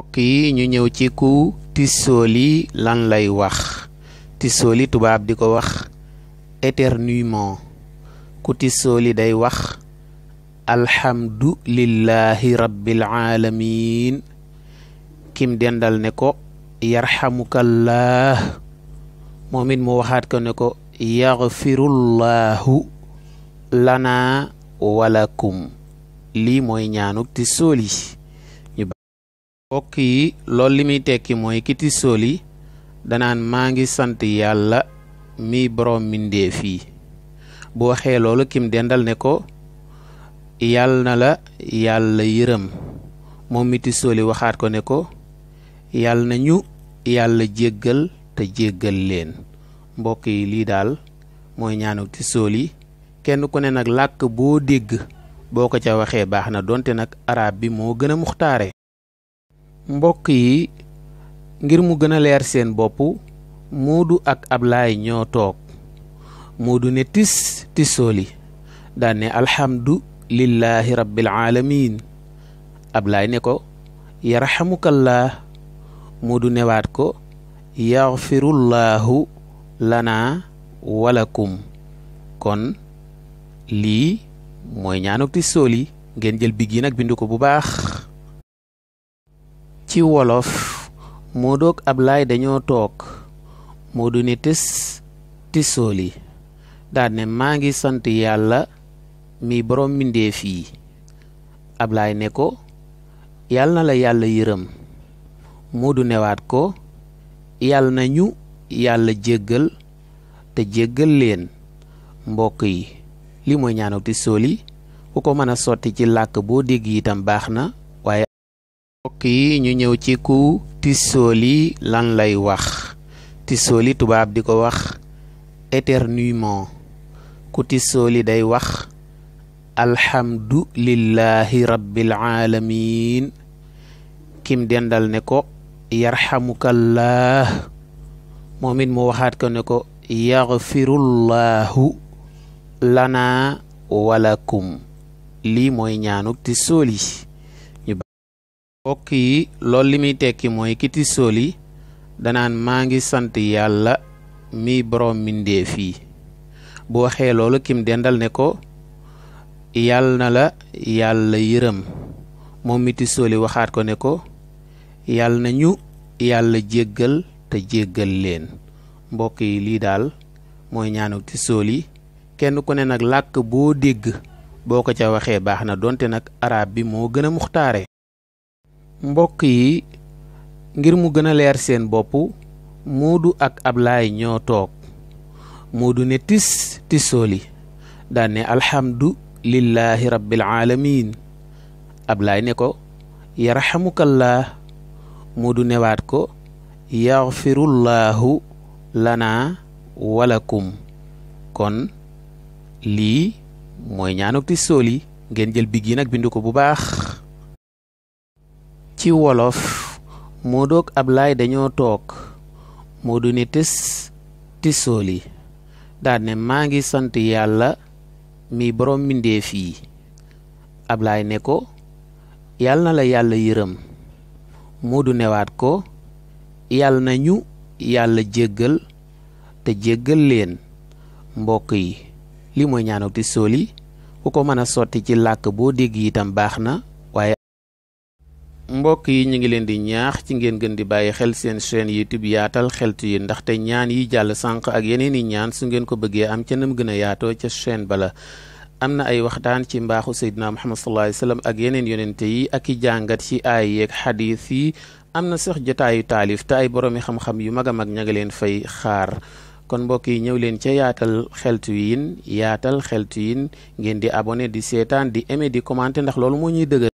mbokk yi ñu ñëw ci ku tissooli lan lay wax. Tissooli tubaab di ko wax éternuement. ku tissooli day wax alhamdulillahi rabbil alamin. kim dendal ne ko yarhamukallah, moom it mu waxaat ko ne ko yaghfirullahu lana walakum. lii mooy ñaanuk tissooli. mbokk yi loolu li muy tekki mooy ki tissooli danaan maa ngi sant yàlla mi borom mbindeef yi. bu waxee loolu kim dendal ne ko yàll na la yàlla yërëm, moom mi tissooli waxaat ko ne ko yàll na ñu yàlla jéggal te jéggal leen. mbokk yi lii daal mooy ñaanu tissooli. kenn ku ne nag làkk boo dégg boo ko ca waxee baax na, donte nag arab bi moo gën a muxtaare. mbokk yi ngir mu gën a leer seen bopp, Moodu ak Ablaay ñoo toog. Moodu ne tis tissooli daan ne alhamdulillahi rabbil alamin. Ablaay ne ko yarhamukallah. Moodu newaat ko yaghfirullahu lana walakum. kon lii mooy ñaanuk tissooli. ngeen jël big yi nag bindu ko bu baax. ci wolof, Moodu ak Ablaay dañoo toog. Moodu ne tis tissooli daan ne maa ngi sant yàlla mi borom mbindeef yi. Ablaay ne ko yàll na la yàlla yërëm. Moodu newaat ko yàll na ñu yàlla jéggal te jéggal leen. mbokk yi li mooy ñaanuk tissooli. ku ko mën a sotti ci làkk boo dégg itam baax na, waaye mbokk yi ñu ñëw ci ku tissooli lan lay wax. Tissooli tubaab di ko wax éternuement. ku tissooli day wax alhamdulillahi rabbil alamin. kim dendal ne ko yarhamukallah, moom it mu waxaat ko ne ko yaghfirullahu lana walakum. lii mooy ñaanuk tissooli. mbokk yi loolu li muy tekki mooy ki tissooli danaan maa ngi sant yàlla mi borom mbindeef yi. bu waxee loolu kim dendal ne ko yàll na la yàlla yërëm, moom mi tissooli waxaat ko ne ko yàll na ñu yàlla jéggal te jéggal leen. mbokk yi lii daal mooy ñaanuk tissooli. kenn ku ne nag làkk boo dégg boo ko ca waxee baax na, donte nag arab bi moo gën a muxtaare. mbokk yi ngir mu gën a leer seen bopp, Moodu ak Ablaay ñoo toog. Moodu ne tis tissooli daan ne alhamdulillahi rabbil alamin. Ablaay ne ko yarhamukallah. Moodu newaat ko yaghfirullahu lana walakum. kon lii mooy ñaanuk tissooli. ngeen jël big yi nag bindu ko bu baax. ci wolof, Moodu ak Ablaay dañoo toog. Moodu ne tis tissooli daan ne maa ngi sant yàlla mi borom mbindeef yi. Ablaay ne ko yàll na la yàlla yërëm. Moodu newaat ko yàll na ñu yàlla jéggal te jéggal leen. mbokk yi li mooy ñaanuk tissooli. ku ko mën a sotti ci làkk boo dégg itam baax na, waaye mbokk yi ñu ngi leen di ñaax ci ngeen gën di bàyyi xel seen chaîne YouTube yaatal xeltu yi, ndaxte ñaan yi jàll sànq ak yeneen i ñaan su ngeen ko bëggee am ca nam gën a yaatoo ca chaîne bala. am na ay waxtaan ci mbaaxu Seydina Muhammad sallallahu alayhi wasallam ak yeneen yonente yi ak i jàngat ci aay yeeg xadiis yi. am na sax jotaayu taalif te ay boroomi xam-xam yu mag a mag ña nga leen fay xaar. kon mbokk yi ñëw leen ca yaatal xeltu yin ngeen di abonné, di seetaan, di aimer, di commenter, ndax loolu moo ñuy dëgër